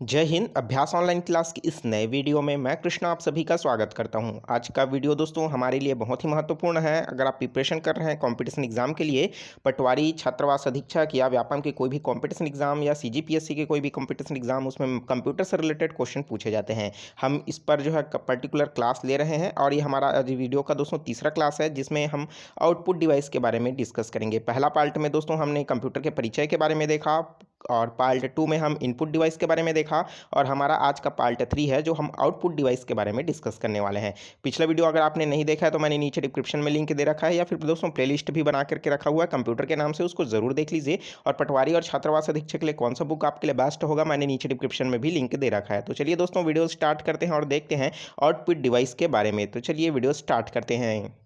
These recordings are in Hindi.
जय हिंद। अभ्यास ऑनलाइन क्लास की इस नए वीडियो में मैं कृष्णा आप सभी का स्वागत करता हूं। आज का वीडियो दोस्तों हमारे लिए बहुत ही महत्वपूर्ण है। अगर आप प्रिपरेशन कर रहे हैं कंपटीशन एग्जाम के लिए, पटवारी, छात्रावास अधीक्षक या व्यापम के कोई भी कंपटीशन एग्जाम या सीजीपीएससी के कोई भी कंपटीशन एग्जाम, उसमें कंप्यूटर से रिलेटेड क्वेश्चन पूछे जाते हैं। हम इस पर जो है पर्टिकुलर क्लास ले रहे हैं और ये हमारा आज वीडियो का दोस्तों तीसरा क्लास है, जिसमें हम आउटपुट डिवाइस के बारे में डिस्कस करेंगे। पहला पार्ट में दोस्तों हमने कंप्यूटर के परिचय के बारे में देखा और पार्ट 2 में हम इनपुट डिवाइस के बारे में देखा और हमारा आज का पार्ट 3 है जो हम आउटपुट डिवाइस के बारे में डिस्कस करने वाले हैं। पिछला वीडियो अगर आपने नहीं देखा है तो मैंने नीचे डिस्क्रिप्शन में लिंक दे रखा है या फिर दोस्तों प्लेलिस्ट भी बना करके रखा हुआ है कंप्यूटर के नाम से, उसको जरूर देख लीजिए। और पटवारी और छात्रावास अधीक्षक के लिए कौन सा बुक आपके लिए बेस्ट होगा, मैंने नीचे डिस्क्रिप्शन में भी लिंक दे रखा है। तो चलिए दोस्तों वीडियो स्टार्ट करते हैं और देखते हैं आउटपुट डिवाइस के बारे में। तो चलिए वीडियो स्टार्ट करते हैं।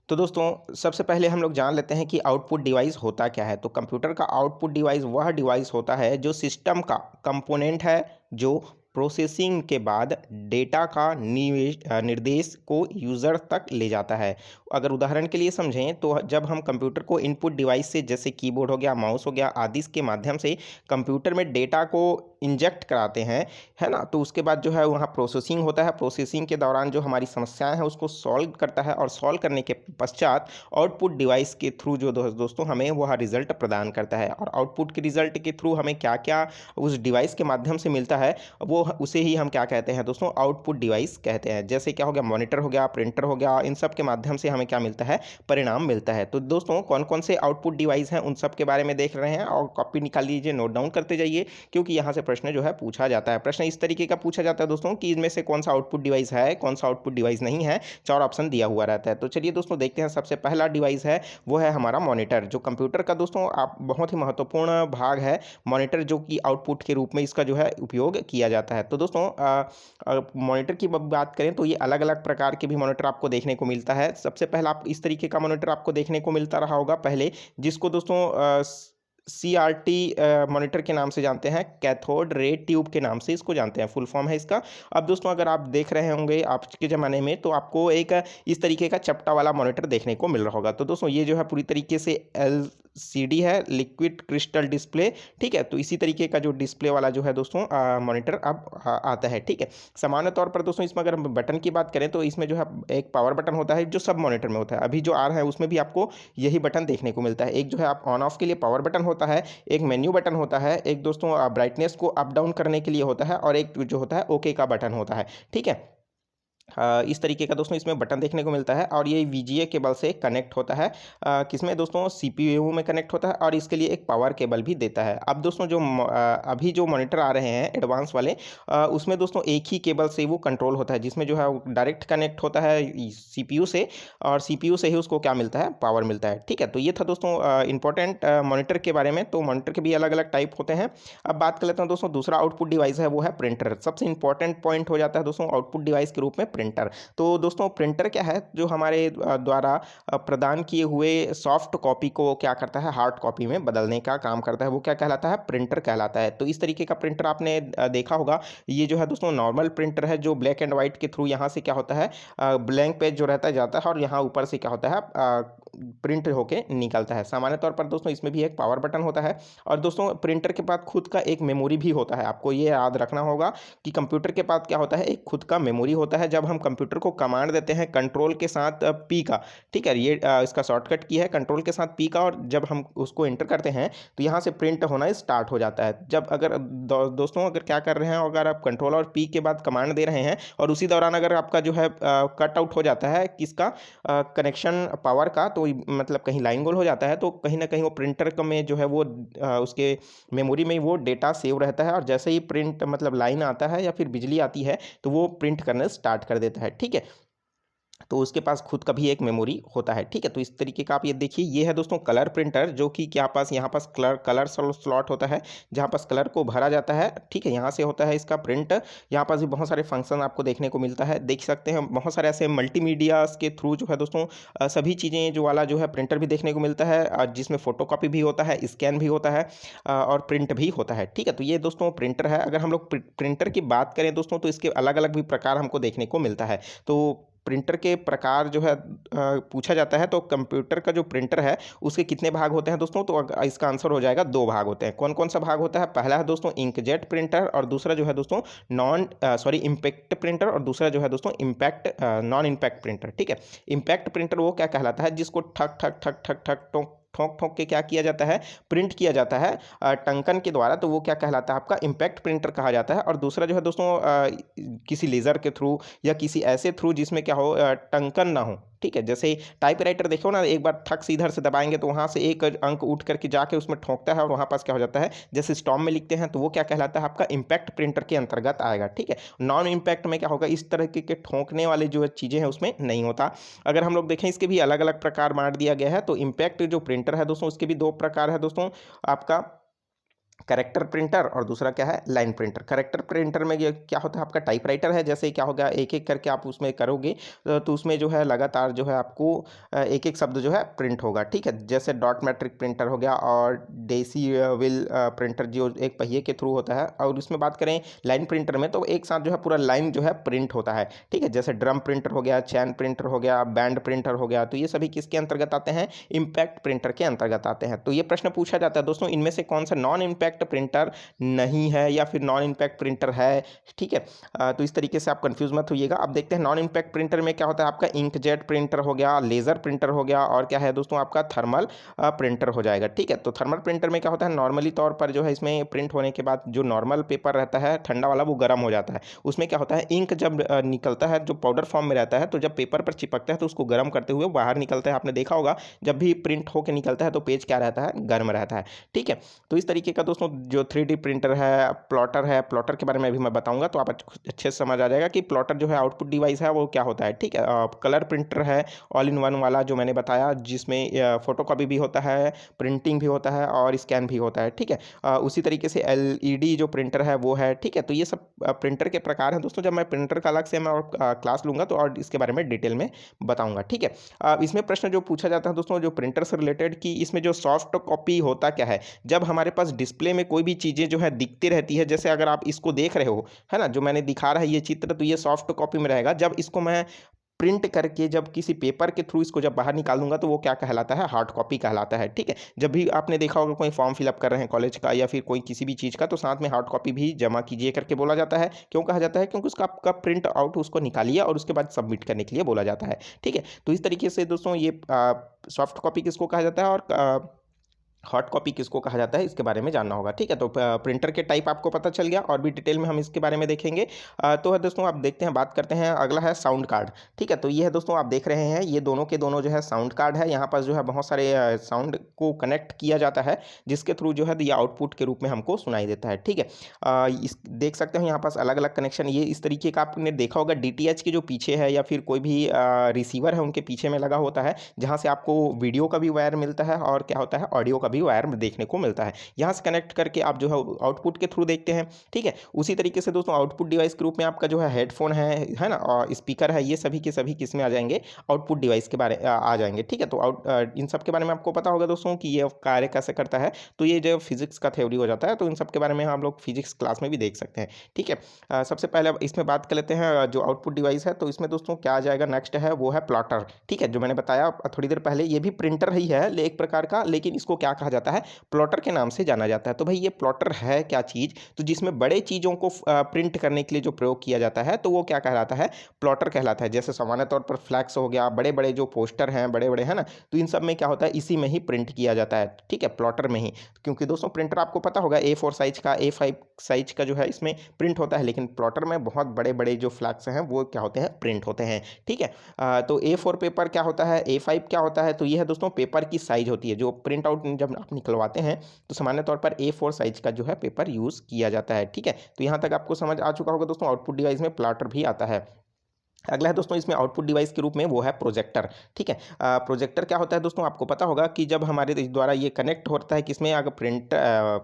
तो दोस्तों सबसे पहले हम लोग जान लेते हैं कि आउटपुट डिवाइस होता क्या है। तो कंप्यूटर का आउटपुट डिवाइस वह डिवाइस होता है जो सिस्टम का कंपोनेंट है, जो प्रोसेसिंग के बाद डेटा का निर्देश को यूज़र तक ले जाता है। अगर उदाहरण के लिए समझें तो जब हम कंप्यूटर को इनपुट डिवाइस से, जैसे कीबोर्ड हो गया, माउस हो गया आदि के माध्यम से कंप्यूटर में डेटा को इंजेक्ट कराते हैं, है ना, तो उसके बाद जो है वहाँ प्रोसेसिंग होता है। प्रोसेसिंग के दौरान जो हमारी समस्याएं हैं उसको सॉल्व करता है और सॉल्व करने के पश्चात आउटपुट डिवाइस के थ्रू जो दोस्तों हमें वह रिजल्ट प्रदान करता है। और आउटपुट के रिजल्ट के थ्रू हमें क्या क्या उस डिवाइस के माध्यम से मिलता है, वो उसे ही हम क्या कहते हैं दोस्तों, आउटपुट डिवाइस कहते हैं। जैसे क्या हो गया, मॉनिटर हो गया, प्रिंटर हो गया, इन सब के माध्यम से हमें क्या मिलता है, परिणाम मिलता है। तो दोस्तों कौन कौन से आउटपुट डिवाइस हैं उन सब के बारे में देख रहे हैं और कॉपी निकाल लीजिए, नोट डाउन करते जाइए, क्योंकि यहाँ से प्रश्न जो है पूछा जाता है। प्रश्न इस तरीके का पूछा जाता है दोस्तों कि इनमें से कौन सा आउटपुट डिवाइस है, कौन सा आउटपुट डिवाइस नहीं है, चार ऑप्शन दिया हुआ रहता है। तो चलिए दोस्तों देखते हैं। सबसे पहला डिवाइस है वो है हमारा मॉनिटर, जो कंप्यूटर का दोस्तों आप बहुत ही महत्वपूर्ण भाग है मॉनिटर, जो कि आउटपुट के रूप में इसका जो है उपयोग किया जाता है। तो दोस्तों मॉनिटर की बात करें तो ये अलग अलग प्रकार के भी मॉनिटर आपको देखने को मिलता है। सबसे पहला आप इस तरीके का मॉनिटर आपको देखने को मिलता रहा होगा पहले, जिसको दोस्तों CRT मॉनिटर के नाम से जानते हैं, कैथोड रे ट्यूब के नाम से इसको जानते हैं, फुल फॉर्म है इसका। अब दोस्तों अगर आप देख रहे होंगे आज के ज़माने में तो आपको एक इस तरीके का चपटा वाला मॉनिटर देखने को मिल रहा होगा। तो दोस्तों ये जो है पूरी तरीके से LCD है, लिक्विड क्रिस्टल डिस्प्ले, ठीक है। तो इसी तरीके का जो डिस्प्ले वाला जो है दोस्तों मॉनिटर अब आता है, ठीक है। सामान्य तौर पर दोस्तों इसमें अगर हम बटन की बात करें तो इसमें जो है एक पावर बटन होता है जो सब मॉनिटर में होता है। अभी जो आ रहा है उसमें भी आपको यही बटन देखने को मिलता है। एक जो है आप ऑन ऑफ के लिए पावर बटन होता है, एक मेन्यू बटन होता है, एक दोस्तों ब्राइटनेस को अप डाउन करने के लिए होता है और एक जो होता है ओके का बटन होता है, ठीक है। इस तरीके का दोस्तों इसमें बटन देखने को मिलता है और ये VGA केबल से कनेक्ट होता है। किसमें दोस्तों, CPU में कनेक्ट होता है और इसके लिए एक पावर केबल भी देता है। अब दोस्तों जो अभी जो मॉनिटर आ रहे हैं एडवांस वाले, उसमें दोस्तों एक ही केबल से वो कंट्रोल होता है, जिसमें जो है डायरेक्ट कनेक्ट होता है CPU से और CPU से ही उसको क्या मिलता है, पावर मिलता है, ठीक है। तो ये था दोस्तों इंपॉर्टेंट मॉनिटर के बारे में। तो मॉनिटर के भी अलग अलग टाइप होते हैं। अब बात कर लेते हैं दोस्तों दूसरा आउटपुट डिवाइस है वो है प्रिंटर। सबसे इंपॉर्टेंट पॉइंट हो जाता है दोस्तों आउटपुट डिवाइस के रूप में प्रिंटर। तो दोस्तों प्रिंटर क्या है, जो हमारे द्वारा प्रदान किए हुए सॉफ्ट कॉपी को क्या करता है, हार्ड कॉपी में बदलने का काम करता है, वो क्या कहलाता है, प्रिंटर कहलाता है। तो इस तरीके का प्रिंटर आपने देखा होगा। ये जो है दोस्तों नॉर्मल प्रिंटर है, जो ब्लैक एंड व्हाइट के थ्रू यहाँ से क्या होता है, ब्लैंक पेज जो रहता है जाता है और यहाँ ऊपर से क्या होता है, प्रिंट होके निकलता है। सामान्य तौर पर दोस्तों इसमें भी एक पावर बटन होता है और दोस्तों प्रिंटर के पास खुद का एक मेमोरी भी होता है। आपको ये याद रखना होगा कि कंप्यूटर के पास क्या होता है, एक खुद का मेमोरी होता है। जब हम कंप्यूटर को कमांड देते हैं कंट्रोल के साथ P का, ठीक है, ये इसका शॉर्टकट की है कंट्रोल के साथ P का, और जब हम उसको एंटर करते हैं तो यहाँ से प्रिंट होना स्टार्ट हो जाता है। जब अगर दोस्तों अगर क्या कर रहे हैं, अगर आप कंट्रोल और P के बाद कमांड दे रहे हैं और उसी दौरान अगर आपका जो है कट आउट हो जाता है किसका, कनेक्शन पावर का, तो मतलब कहीं लाइन गोल हो जाता है, तो कहीं ना कहीं वो प्रिंटर में जो है वो उसके मेमोरी में वो डेटा सेव रहता है और जैसे ही प्रिंट मतलब लाइन आता है या फिर बिजली आती है तो वो प्रिंट करना स्टार्ट कर देता है, ठीक है। तो उसके पास खुद का भी एक मेमोरी होता है, ठीक है। तो इस तरीके का आप ये देखिए, ये है दोस्तों कलर प्रिंटर, जो कि क्या पास यहाँ पास कलर स्लॉट होता है जहाँ पास कलर को भरा जाता है, ठीक है। यहाँ से होता है इसका प्रिंट। यहाँ पास भी बहुत सारे फंक्शन आपको देखने को मिलता है, देख सकते हैं बहुत सारे ऐसे मल्टीमीडिया के थ्रू जो है दोस्तों सभी चीज़ें जो वाला जो है प्रिंटर भी देखने को मिलता है, जिसमें फोटोकॉपी भी होता है, स्कैन भी होता है और प्रिंट भी होता है, ठीक है। तो ये दोस्तों प्रिंटर है। अगर हम लोग प्रिंटर की बात करें दोस्तों तो इसके अलग अलग भी प्रकार हमको देखने को मिलता है। तो प्रिंटर के प्रकार जो है पूछा जाता है, तो कंप्यूटर का जो प्रिंटर है उसके कितने भाग होते हैं दोस्तों, तो इसका आंसर हो जाएगा 2 भाग होते हैं। कौन कौन सा भाग होता है? पहला है दोस्तों इंकजेट प्रिंटर और दूसरा जो है दोस्तों इम्पैक्ट प्रिंटर, और दूसरा जो है दोस्तों नॉन इम्पैक्ट प्रिंटर। ठीक है, इम्पैक्ट प्रिंटर वो क्या कहलाता है? जिसको ठक ठक ठक ठक ठक ठोक ठोक ठोक के क्या किया जाता है? प्रिंट किया जाता है टंकन के द्वारा, तो वो क्या कहलाता है? आपका इम्पैक्ट प्रिंटर कहा जाता है। और दूसरा जो है दोस्तों किसी लेज़र के थ्रू या किसी ऐसे थ्रू जिसमें क्या हो, टंकन ना हो। ठीक है, जैसे टाइपराइटर देखो ना, एक बार थक से इधर से दबाएंगे तो वहाँ से एक अंक उठ करके जाके उसमें ठोंकता है और वहाँ पास क्या हो जाता है, जैसे स्टॉम में लिखते हैं, तो वो क्या कहलाता है? आपका इम्पैक्ट प्रिंटर के अंतर्गत आएगा। ठीक है, नॉन इम्पैक्ट में क्या होगा, इस तरह के ठोंकने वाले जो चीज़ें हैं उसमें नहीं होता। अगर हम लोग देखें इसके भी अलग अलग प्रकार बांट दिया गया है, तो इम्पैक्ट जो प्रिंटर है दोस्तों उसके भी 2 प्रकार है दोस्तों, आपका करेक्टर प्रिंटर और दूसरा क्या है, लाइन प्रिंटर। करेक्टर प्रिंटर में ये क्या होता है, आपका टाइपराइटर है, जैसे क्या होगा, एक एक करके आप उसमें करोगे तो उसमें जो है लगातार जो है आपको एक एक शब्द जो है प्रिंट होगा। ठीक है, जैसे डॉट मैट्रिक प्रिंटर हो गया और डेसी विल प्रिंटर जो एक पहिए के थ्रू होता है। और इसमें बात करें लाइन प्रिंटर में, तो एक साथ जो है पूरा लाइन जो है प्रिंट होता है। ठीक है, जैसे ड्रम प्रिंटर हो गया, चैन प्रिंटर हो गया, बैंड प्रिंटर हो गया, तो ये सभी किसके अंतर्गत आते हैं? इम्पैक्ट प्रिंटर के अंतर्गत आते हैं। तो ये प्रश्न पूछा जाता है दोस्तों, इनमें से कौन सा नॉन इम्पैक्ट प्रिंटर नहीं है या फिर नॉन इम्पैक्ट प्रिंटर है। ठीक है, तो इस तरीके से आप कंफ्यूज मत होइएगा। अब देखते हैं नॉन इम्पैक्ट प्रिंटर में क्या होता है। आपका इंकजेट प्रिंटर हो गया, लेजर प्रिंटर हो गया, और क्या है दोस्तों, आपका थर्मल प्रिंटर हो जाएगा। ठीक है, तो थर्मल प्रिंटर में क्या होता है, नॉर्मली तौर पर जो है इसमें प्रिंट होने के बाद जो नॉर्मल पेपर रहता है ठंडा वाला, वो गर्म हो जाता है। उसमें क्या होता है, इंक जब निकलता है, जो पाउडर फॉर्म में रहता है, तो जब पेपर पर चिपकता है तो उसको गर्म करते हुए बाहर निकलता है। आपने देखा होगा जब भी प्रिंट होकर निकलता है तो पेज क्या रहता है, गर्म रहता है। ठीक है, तो इस तरीके का दोस्तों जो 3D प्रिंटर है, प्लॉटर है, प्लॉटर के बारे में अभी मैं बताऊंगा तो आप अच्छे से समझ आ जाएगा कि प्लॉटर जो है आउटपुट डिवाइस है वो क्या होता है। ठीक है, कलर प्रिंटर है ऑल इन वन वाला जो मैंने बताया, जिसमें फोटोकॉपी भी होता है, प्रिंटिंग भी होता है और स्कैन भी होता है। ठीक है, उसी तरीके से LED जो प्रिंटर है वो है। ठीक है, तो ये सब प्रिंटर के प्रकार हैं दोस्तों। जब मैं प्रिंटर का अलग से मैं और क्लास लूंगा तो और इसके बारे में डिटेल में बताऊंगा। ठीक है, इसमें प्रश्न जो पूछा जाता है दोस्तों जो प्रिंटर से रिलेटेड, कि इसमें जो सॉफ्ट कॉपी होता क्या है। जब हमारे पास डिस्प्ले में कोई भी चीज़ें जो है दिखती रहती है, जैसे अगर आप इसको देख रहे हो, है ना, जो मैंने दिखा रहा है ये चित्र, तो ये सॉफ्ट कॉपी में रहेगा। जब इसको मैं प्रिंट करके जब किसी पेपर के थ्रू इसको जब बाहर निकाल दूंगा तो वो क्या कहलाता है, हार्ड कॉपी कहलाता है। ठीक है, जब भी आपने देखा होगा कोई फॉर्म फिलअप कर रहे हैं कॉलेज का या फिर कोई किसी भी चीज़ का, तो साथ में हार्ड कॉपी भी जमा कीजिए करके बोला जाता है। क्यों कहा जाता है? क्योंकि उसका आपका प्रिंट आउट उसको निकालिए और उसके बाद सबमिट करने के लिए बोला जाता है। ठीक है, तो इस तरीके से दोस्तों ये सॉफ्ट कॉपी किसको कहा जाता है और हॉट कॉपी किसको कहा जाता है, इसके बारे में जानना होगा। ठीक है, तो प्रिंटर के टाइप आपको पता चल गया और भी डिटेल में हम इसके बारे में देखेंगे। तो है दोस्तों, आप देखते हैं, बात करते हैं, अगला है साउंड कार्ड। ठीक है, तो ये है दोस्तों, आप देख रहे हैं ये दोनों के दोनों जो है साउंड कार्ड है। यहाँ पर जो है बहुत सारे साउंड को कनेक्ट किया जाता है, जिसके थ्रू जो है ये आउटपुट के रूप में हमको सुनाई देता है। ठीक है, इस देख सकते हो यहाँ पास अलग अलग कनेक्शन, ये इस तरीके का आपने देखा होगा DTH के जो पीछे है या फिर कोई भी रिसीवर है उनके पीछे में लगा होता है, जहाँ से आपको वीडियो का भी वायर मिलता है और क्या होता है, ऑडियो का भी वायर देखने को मिलता है। यहाँ से कनेक्ट करके आप जो है आउटपुट के थ्रू देखते हैं। ठीक है, उसी तरीके से दोस्तों आउटपुट डिवाइस के रूप में आपका जो है हेडफोन है ना, और स्पीकर है, ये सभी के सभी किस में आ जाएंगे, आउटपुट डिवाइस के बारे आ जाएंगे। ठीक है, तो इन सब के बारे में आपको पता होगा दोस्तों कि ये कार्य कैसे करता है। तो ये जो फिजिक्स का थ्योरी हो जाता है, तो इन सब के बारे में हम लोग फिजिक्स क्लास में भी देख सकते हैं। ठीक है, सबसे पहले इसमें बात कर लेते हैं जो आउटपुट डिवाइस है, तो इसमें दोस्तों क्या आ जाएगा, नेक्स्ट है वो है प्लॉटर। ठीक है, जो मैंने बताया थोड़ी देर पहले, ये भी प्रिंटर ही है एक प्रकार का, लेकिन इसको क्या कहा जाता है, प्लॉटर के नाम से जाना जाता है। तो भाई ये प्लॉटर है क्या चीज़, तो जिसमें बड़े चीज़ों को प्रिंट करने के लिए जो प्रयोग किया जाता है, तो वो क्या कहलाता है, प्लॉटर कहलाता है। जैसे सामान्य तौर पर फ्लैक्स हो गया, बड़े बड़े जो पोस्टर हैं बड़े बड़े, है ना, तो इन सब में क्या होता है, इसी में ही प्रिंट किया जाता है। ठीक है, प्लॉटर में ही, क्योंकि दोस्तों प्रिंटर आपको पता होगा A4 साइज का, A5 साइज का जो है इसमें प्रिंट होता है, लेकिन प्लॉटर में बहुत बड़े बड़े जो फ्लैक्स हैं वो क्या होते हैं, प्रिंट होते हैं। ठीक है, तो A4 पेपर क्या होता है, A5 क्या होता है, तो ये है दोस्तों पेपर की साइज होती है, जो प्रिंट आउट जब आप निकलवाते हैं तो सामान्य तौर पर A4 साइज का जो है पेपर यूज़ किया जाता है। ठीक है, तो यहाँ तक आपको समझ आ चुका होगा दोस्तों, आउटपुट डिवाइस में प्लॉटर भी आता है। अगला है दोस्तों इसमें आउटपुट डिवाइस के रूप में वो है प्रोजेक्टर। ठीक है, प्रोजेक्टर क्या होता है दोस्तों, आपको पता होगा कि जब हमारे द्वारा ये कनेक्ट होता है किसमें, अगर प्रिंट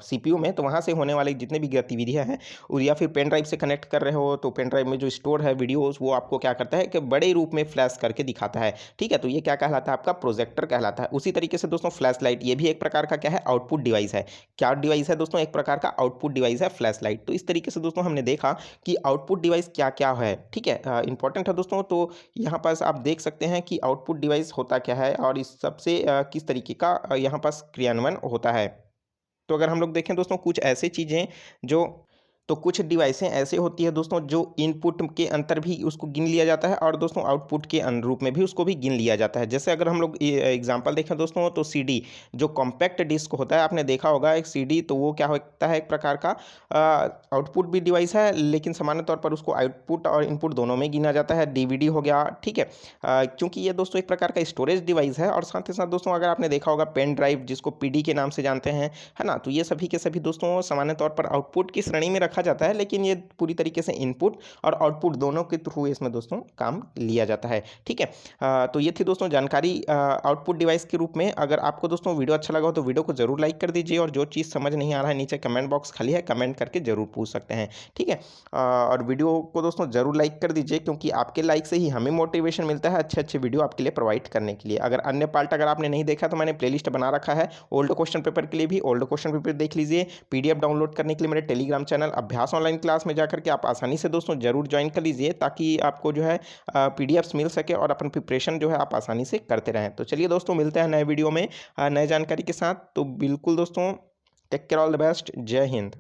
CPU में, तो वहाँ से होने वाली जितने भी गतिविधियाँ हैं, और या फिर पेन ड्राइव से कनेक्ट कर रहे हो, तो पेन ड्राइव में जो स्टोर है वीडियोज़, वो आपको क्या करता है कि बड़े रूप में फ्लैश करके दिखाता है। ठीक है, तो ये क्या कहलाता है, आपका प्रोजेक्टर कहलाता है। उसी तरीके से दोस्तों फ्लैश लाइट, ये भी एक प्रकार का क्या है, आउटपुट डिवाइस है। क्या डिवाइस है दोस्तों, एक प्रकार का आउटपुट डिवाइस है फ्लैश लाइट। तो इस तरीके से दोस्तों हमने देखा कि आउटपुट डिवाइस क्या क्या है। ठीक है, इंपॉर्टेंट है दोस्तों। तो यहाँ पास आप देख सकते हैं कि आउटपुट डिवाइस होता क्या है और इस सबसे किस तरीके का यहाँ पास क्रियान्वयन होता है। तो अगर हम लोग देखें दोस्तों कुछ ऐसी चीज़ें जो तो कुछ डिवाइसें ऐसे होती है दोस्तों जो इनपुट के अंतर भी उसको गिन लिया जाता है और दोस्तों आउटपुट के अनुरूप में भी उसको भी गिन लिया जाता है। जैसे अगर हम लोग एग्जांपल देखें दोस्तों तो सीडी जो कॉम्पैक्ट डिस्क होता है, आपने देखा होगा एक सीडी, तो वो क्या होता है, एक प्रकार का आउटपुट भी डिवाइस है, लेकिन सामान्य तौर पर उसको आउटपुट और इनपुट दोनों में गिना जाता है। डीवीडी हो गया, ठीक है, क्योंकि ये दोस्तों एक प्रकार का स्टोरेज डिवाइस है। और साथ ही साथ दोस्तों अगर आपने देखा होगा पेन ड्राइव जिसको पीडी के नाम से जानते हैं, है ना, तो ये सभी के सभी दोस्तों सामान्य तौर पर आउटपुट की श्रेणी में रखा जाता है, लेकिन ये पूरी तरीके से इनपुट और आउटपुट दोनों के थ्रू इसमें दोस्तों काम लिया जाता है। ठीक है, तो ये थी दोस्तों जानकारी आउटपुट डिवाइस के रूप में। अगर आपको दोस्तों वीडियो अच्छा लगा हो तो वीडियो को जरूर लाइक कर दीजिए, और जो चीज़ समझ नहीं आ रहा है नीचे कमेंट बॉक्स खाली है, कमेंट करके जरूर पूछ सकते हैं। ठीक है, और वीडियो को दोस्तों जरूर लाइक कर दीजिए, क्योंकि आपके लाइक से ही हमें मोटिवेशन मिलता है अच्छे अच्छे वीडियो आपके लिए प्रोवाइड करने के लिए। अगर अन्य पार्ट अगर आपने नहीं देखा तो मैंने प्लेलिस्ट बना रखा है ओल्ड क्वेश्चन पेपर के लिए भी, ओल्ड क्वेश्चन पेपर देख लीजिए। पीडीएफ डाउनलोड करने के लिए मेरे टेलीग्राम चैनल अभ्यास ऑनलाइन क्लास में जाकर के आप आसानी से दोस्तों जरूर ज्वाइन कर लीजिए, ताकि आपको जो है पीडीएफ्स मिल सके और अपन प्रिपरेशन जो है आप आसानी से करते रहें। तो चलिए दोस्तों मिलते हैं नए वीडियो में नए जानकारी के साथ। तो बिल्कुल दोस्तों take care, all the best, जय हिंद।